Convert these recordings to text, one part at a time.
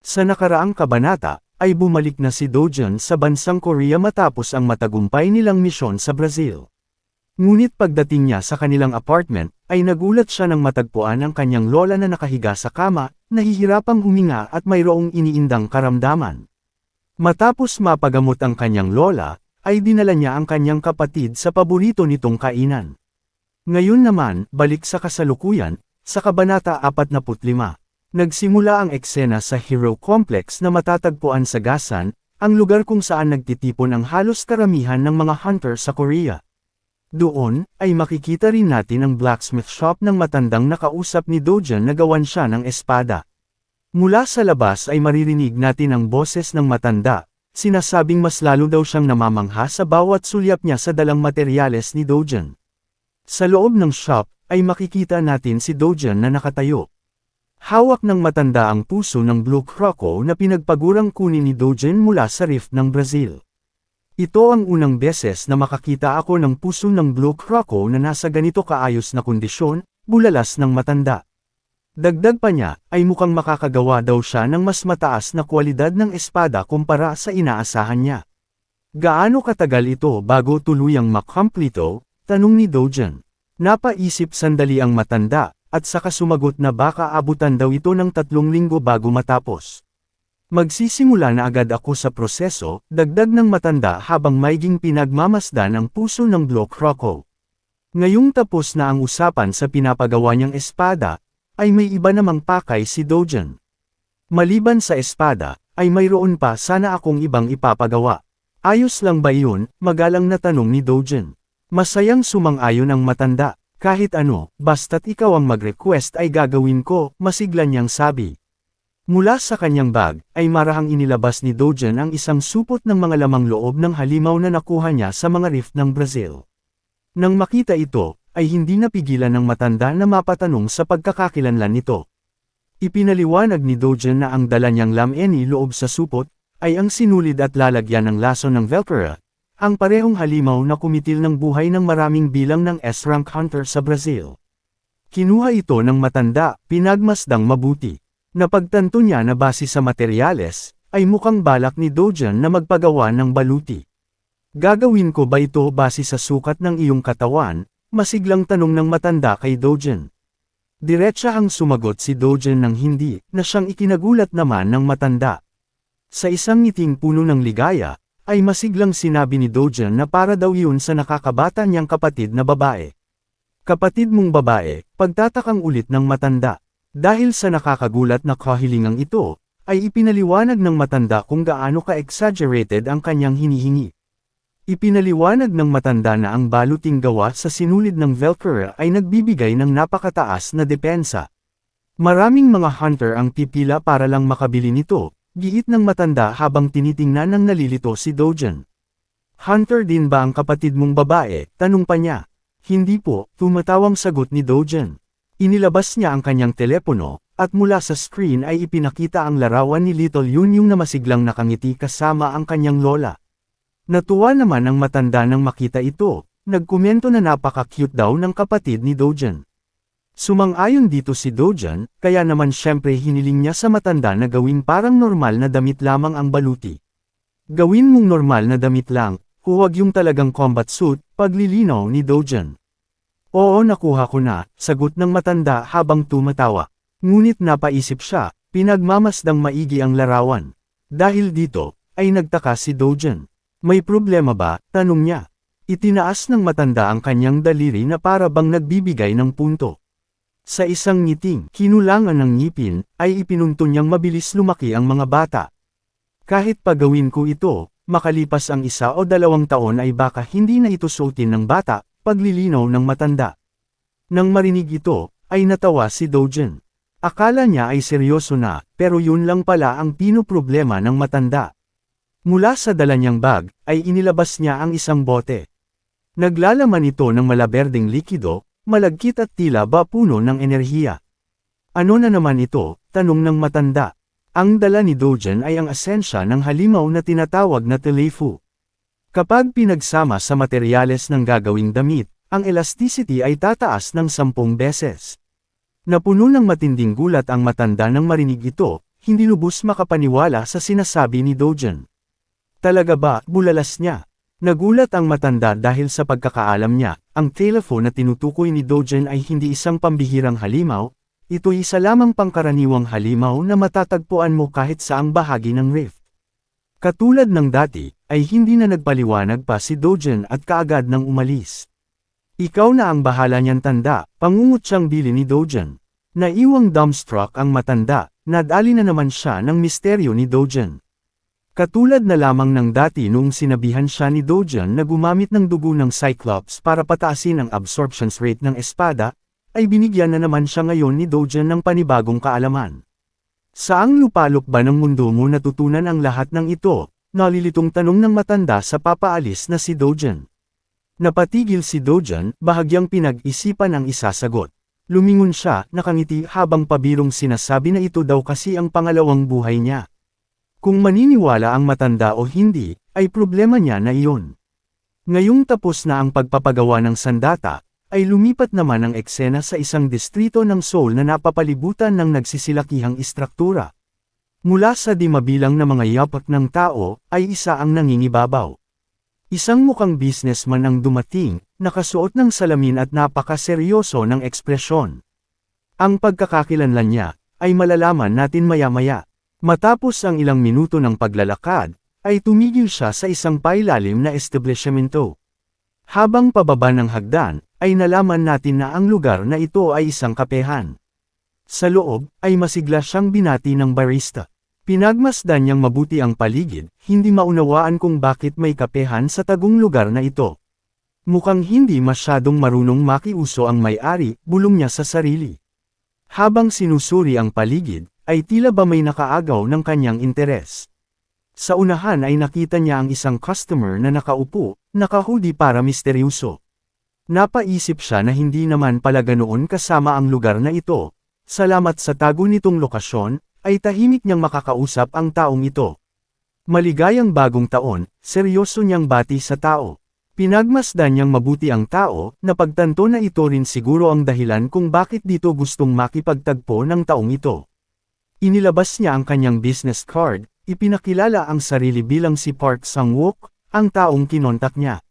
Sa nakaraang kabanata, ay bumalik na si Dojun sa bansang Korea matapos ang matagumpay nilang misyon sa Brazil. Ngunit pagdating niya sa kanilang apartment, ay nagulat siya nang matagpuan ang kanyang lola na nakahiga sa kama, nahihirapang huminga at mayroong iniindang karamdaman. Matapos mapagamot ang kanyang lola, ay dinala niya ang kanyang kapatid sa paborito nitong kainan. Ngayon naman, balik sa kasalukuyan, sa Kabanata 45. Nagsimula ang eksena sa Hero Complex na matatagpuan sa Gasan, ang lugar kung saan nagtitipon ang halos karamihan ng mga hunter sa Korea. Doon, ay makikita rin natin ang blacksmith shop ng matandang nakausap ni Dojun na gawan siya ng espada. Mula sa labas ay maririnig natin ang boses ng matanda, sinasabing mas lalo daw siyang namamangha sa bawat sulyap niya sa dalang materyales ni Dojun. Sa loob ng shop, ay makikita natin si Dojun na nakatayo. Hawak ng matanda ang puso ng Blue Croco na pinagpagurang kunin ni Dojun mula sa Rift ng Brazil. Ito ang unang beses na makakita ako ng puso ng Blue Croco na nasa ganito kaayos na kondisyon, bulalas ng matanda. Dagdag pa niya, ay mukhang makakagawa daw siya ng mas mataas na kwalidad ng espada kumpara sa inaasahan niya. Gaano katagal ito bago tuluyang makumplito? Tanong ni Dojun. Napaisip sandali ang matanda, at saka sumagot na baka abutan daw ito ng 3 linggo bago matapos. Magsisimula na agad ako sa proseso, dagdag ng matanda habang maiging pinagmamasdan ang puso ng Blue Croco. Ngayong tapos na ang usapan sa pinapagawa niyang espada, ay may iba namang pakay si Dojun. Maliban sa espada, ay mayroon pa sana akong ibang ipapagawa. Ayos lang ba yun? Magalang na tanong ni Dojun. Masayang sumang-ayon ang matanda. Kahit ano, basta't ikaw ang mag-request ay gagawin ko, masigla niyang sabi. Mula sa kanyang bag, ay marahang inilabas ni Dojun ang isang supot ng mga lamang loob ng halimaw na nakuha niya sa mga rift ng Brazil. Nang makita ito, ay hindi napigilan ng matanda na mapatanong sa pagkakakilanlan nito. Ipinaliwanag ni Dojun na ang dala niyang lameni loob sa supot, ay ang sinulid at lalagyan ng laso ng Velcro. Ang parehong halimaw na kumitil ng buhay ng maraming bilang ng S-rank hunter sa Brazil. Kinuha ito ng matanda, pinagmasdang mabuti. Napagtanto niya na base sa materyales, ay mukhang balak ni Dojun na magpagawa ng baluti. Gagawin ko ba ito base sa sukat ng iyong katawan? Masiglang tanong ng matanda kay Dojun. Diretsahang sumagot si Dojun ng hindi, na siyang ikinagulat naman ng matanda. Sa isang ngiting puno ng ligaya, ay masiglang sinabi ni Dojun na para daw yun sa nakakabata niyang kapatid na babae. Kapatid mong babae, pagtatakang ulit ng matanda. Dahil sa nakakagulat na kahilingang ito, ay ipinaliwanag ng matanda kung gaano ka-exaggerated ang kanyang hinihingi. Ipinaliwanag ng matanda na ang baluting gawa sa sinulid ng Velcro ay nagbibigay ng napakataas na depensa. Maraming mga hunter ang pipila para lang makabili nito. Giit ng matanda habang tinitingnan ng nalilito si Dojun. Hunter din ba ang kapatid mong babae? Tanong pa niya. Hindi po, tumatawang sagot ni Dojun. Inilabas niya ang kanyang telepono, at mula sa screen ay ipinakita ang larawan ni Little Yunyung na masiglang nakangiti kasama ang kanyang lola. Natuwa naman ang matanda nang makita ito, nagkomento na napaka-cute daw ng kapatid ni Dojun. Sumang-ayon dito si Dojun, kaya naman syempre hiniling niya sa matanda na gawin parang normal na damit lamang ang baluti. Gawin mong normal na damit lang, huwag yung talagang combat suit, paglilinaw ni Dojun. Oo, nakuha ko na, sagot ng matanda habang tumatawa. Ngunit napaisip siya, pinagmamasdang maigi ang larawan. Dahil dito, ay nagtaka si Dojun. May problema ba? Tanong niya. Itinaas ng matanda ang kanyang daliri na para bang nagbibigay ng punto. Sa isang ngiting, kinulangan ng ngipin, ay ipinunto niyang mabilis lumaki ang mga bata. Kahit pagawin ko ito, makalipas ang 1 o 2 taon ay baka hindi na ito suotin ng bata, paglilinaw ng matanda. Nang marinig ito, ay natawa si Dojun. Akala niya ay seryoso na, pero yun lang pala ang pinoproblema ng matanda. Mula sa dala niyang bag, ay inilabas niya ang isang bote. Naglalaman ito ng malaberdeng likido, malagkit at tila ba puno ng enerhiya. Ano na naman ito? Tanong ng matanda. Ang dala ni Dojun ay ang asensya ng halimaw na tinatawag na telefu. Kapag pinagsama sa materyales ng gagawing damit, ang elasticity ay tataas ng 10 beses. Napuno ng matinding gulat ang matanda nang marinig ito, hindi lubos makapaniwala sa sinasabi ni Dojan. Talaga ba, bulalas niya? Nagulat ang matanda dahil sa pagkakaalam niya, ang telephone na tinutukoy ni Dojan ay hindi isang pambihirang halimaw, ito'y isa lamang pangkaraniwang halimaw na matatagpuan mo kahit saang bahagi ng rift. Katulad ng dati, ay hindi na nagpaliwanag pa si Dojan at kaagad nang umalis. Ikaw na ang bahala niyan tanda, pangungot siyang bili ni Dojan. Naiwang dumbstruck ang matanda, nadali na naman siya ng misteryo ni Dojan. Katulad na lamang ng dati noong sinabihan siya ni Dojan na gumamit ng dugo ng Cyclops para pataasin ang absorption rate ng espada, ay binigyan na naman siya ngayon ni Dojan ng panibagong kaalaman. Saang lupalop ba ng mundo mo natutunan ang lahat ng ito? Nalilitong tanong ng matanda sa papaalis na si Dojan. Napatigil si Dojan, bahagyang pinag-isipan ang isasagot. Lumingon siya, nakangiti habang pabirong sinasabi na ito daw kasi ang pangalawang buhay niya. Kung maniniwala ang matanda o hindi, ay problema niya na iyon. Ngayong tapos na ang pagpapagawa ng sandata, ay lumipat naman ang eksena sa isang distrito ng Seoul na napapalibutan ng nagsisilakihang istruktura. Mula sa di mabilang na mga yapak ng tao, ay isa ang nangingibabaw. Isang mukhang businessman ang dumating, nakasuot ng salamin at napakaseryoso ng ekspresyon. Ang pagkakakilanlan niya, ay malalaman natin maya-maya. Matapos ang ilang minuto ng paglalakad, ay tumigil siya sa isang pailalim na establishmento. Habang pababa ng hagdan, ay nalaman natin na ang lugar na ito ay isang kapehan. Sa loob, ay masigla siyang binati ng barista. Pinagmasdan niyang mabuti ang paligid, hindi maunawaan kung bakit may kapehan sa tagong lugar na ito. Mukhang hindi masyadong marunong makiuso ang may-ari, bulong niya sa sarili. Habang sinusuri ang paligid, ay tila ba may nakaagaw ng kanyang interes. Sa unahan ay nakita niya ang isang customer na nakaupo, naka-hoodie para misteryoso. Napaisip siya na hindi naman pala ganoon kasama ang lugar na ito. Salamat sa tago nitong lokasyon, ay tahimik niyang makakausap ang taong ito. Maligayang bagong taon, seryoso niyang bati sa tao. Pinagmasdan niyang mabuti ang tao, napagtanto na ito rin siguro ang dahilan kung bakit dito gustong makipagtagpo ng taong ito. Inilabas niya ang kanyang business card, ipinakilala ang sarili bilang si Park Sang-wook, ang taong kinontak niya.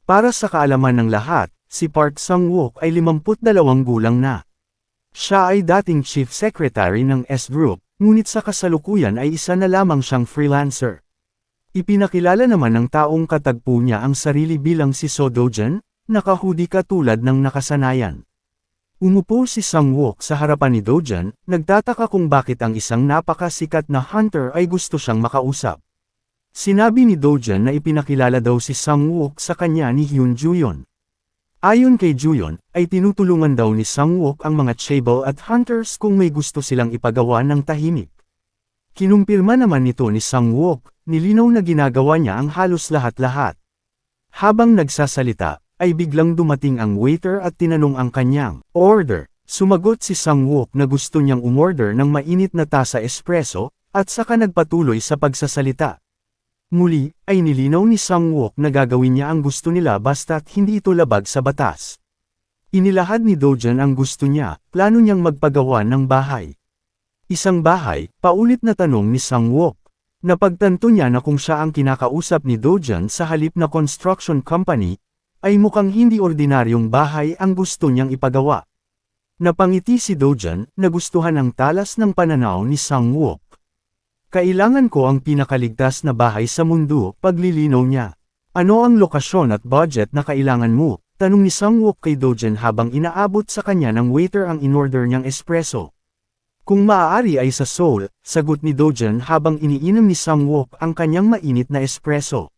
Para sa kaalaman ng lahat, si Park Sang-wook ay 52 gulang na. Siya ay dating chief secretary ng S-Group, ngunit sa kasalukuyan ay isa na lamang siyang freelancer. Ipinakilala naman ng taong katagpo niya ang sarili bilang si So Dojan, naka-hoodie katulad ng nakasanayan. Umupo si Sang-wook sa harapan ni Dojan, nagtataka kung bakit ang isang napakasikat na hunter ay gusto siyang makausap. Sinabi ni Dojan na ipinakilala daw si Sang-wook sa kanya ni Hyun Juyon. Ayon kay Juyon, ay tinutulungan daw ni Sang-wook ang mga chaebol at hunters kung may gusto silang ipagawa ng tahimik. Kinumpirma naman nito ni Sang-wook, nilinaw na ginagawa niya ang halos lahat-lahat. Habang nagsasalita, ay biglang dumating ang waiter at tinanong ang kanyang order. Sumagot si Sang-wook na gusto niyang umorder ng mainit na tasa espresso, at saka nagpatuloy sa pagsasalita. Muli, ay nilinaw ni Sang-wook na gagawin niya ang gusto nila basta't hindi ito labag sa batas. Inilahad ni Dojan ang gusto niya, plano niyang magpagawa ng bahay. Isang bahay, paulit na tanong ni Sang-wook. Napagtanto niya na kung siya ang kinakausap ni Dojan sa halip na construction company, ay mukhang hindi ordinaryong bahay ang gusto niyang ipagawa. Napangiti si Dojan, nagustuhan ang talas ng pananaw ni Sang-wook. Kailangan ko ang pinakaligtas na bahay sa mundo, paglilinaw niya. Ano ang lokasyon at budget na kailangan mo? Tanong ni Sang-wook kay Dojan habang inaabot sa kanya ng waiter ang inorder niyang espresso. Kung maaari ay sa Seoul, sagot ni Dojan habang iniinom ni Sang-wook ang kanyang mainit na espresso.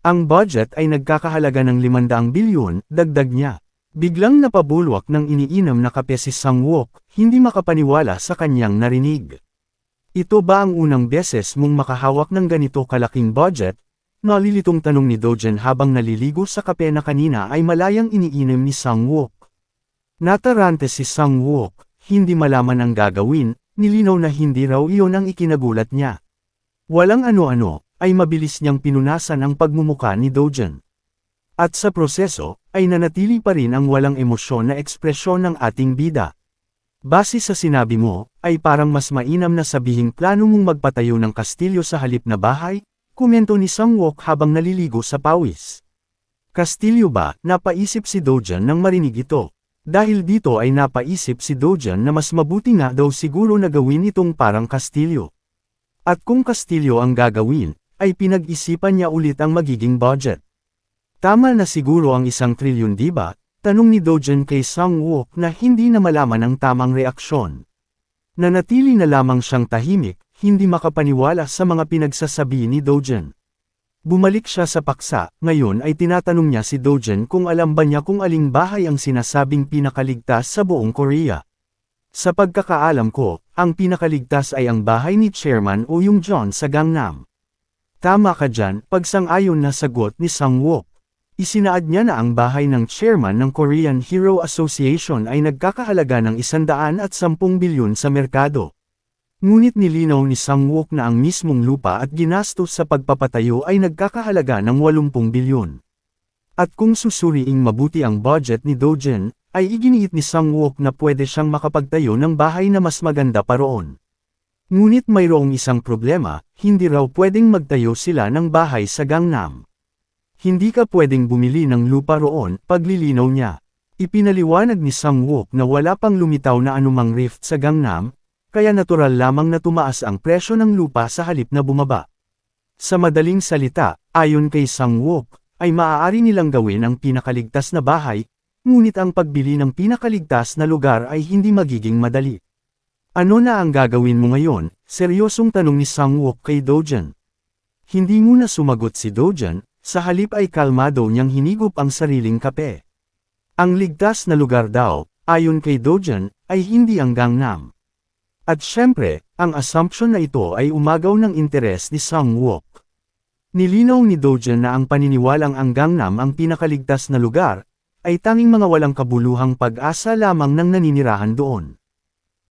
Ang budget ay nagkakahalaga ng 500 bilyon, dagdag niya. Biglang napabulwak ng iniinom na kape si Sang-wook, hindi makapaniwala sa kanyang narinig. Ito ba ang unang beses mong makahawak ng ganito kalaking budget? Nalilitong tanong ni Dojan habang naliligo sa kape na kanina ay malayang iniinom ni Sang-wook. Natarante si Sang-wook, hindi malaman ang gagawin, nilinaw na hindi raw iyon ang ikinagulat niya. Walang ano-ano, ay mabilis niyang pinunasan ang pagmumuka ni Dojan. At sa proseso, ay nanatili pa rin ang walang emosyon na ekspresyon ng ating bida. Base sa sinabi mo, ay parang mas mainam na sabihing plano mong magpatayo ng kastilyo sa halip na bahay, komento ni Sang-wook habang naliligo sa pawis. Kastilyo ba? Napaisip si Dojan nang marinig ito. Dahil dito ay napaisip si Dojan na mas mabuti nga daw siguro na gawin itong parang kastilyo. At kung kastilyo ang gagawin, ay pinag-isipan niya ulit ang magiging budget. Tama na siguro ang 1 trilyon, di ba? Tanong ni Dojan kay Sang-wook na hindi na malaman ang tamang reaksyon. Nanatili na lamang siyang tahimik, hindi makapaniwala sa mga pinagsasabi ni Dojan. Bumalik siya sa paksa, ngayon ay tinatanong niya si Dojan kung alam ba niya kung aling bahay ang sinasabing pinakaligtas sa buong Korea. Sa pagkakaalam ko, ang pinakaligtas ay ang bahay ni Chairman O Yung-jon sa Gangnam. Tama ka dyan, pagsang-ayon na sagot ni Sang-wook. Isinaad niya na ang bahay ng chairman ng Korean Hero Association ay nagkakahalaga ng 110 bilyon sa merkado. Ngunit nilinaw ni Sang-wook na ang mismong lupa at ginastos sa pagpapatayo ay nagkakahalaga ng 80 bilyon. At kung susuriing mabuti ang budget ni Dojan, ay iginiit ni Sang-wook na pwede siyang makapagtayo ng bahay na mas maganda pa roon. Ngunit mayroong isang problema, hindi raw pwedeng magtayo sila ng bahay sa Gangnam. Hindi ka pwedeng bumili ng lupa roon, paglilinaw niya. Ipinaliwanag ni Sang-wook na wala pang lumitaw na anumang rift sa Gangnam, kaya natural lamang na tumaas ang presyo ng lupa sa halip na bumaba. Sa madaling salita, ayon kay Sang-wook, ay maaari nilang gawin ang pinakaligtas na bahay, ngunit ang pagbili ng pinakaligtas na lugar ay hindi magiging madali. Ano na ang gagawin mo ngayon? Seryosong tanong ni Sang-wook kay Dojan. Hindi muna sumagot si Dojan. Sa halip ay kalmado niyang hinigop ang sariling kape. Ang ligtas na lugar daw, ayon kay Dojan, ay hindi ang Gangnam. At syempre, ang assumption na ito ay umagaw ng interes ni Sang-wook. Nilinaw ni Dojan na ang paniniwalang ang Gangnam ang pinakaligtas na lugar, ay tanging mga walang kabuluhang pag-asa lamang ng naninirahan doon.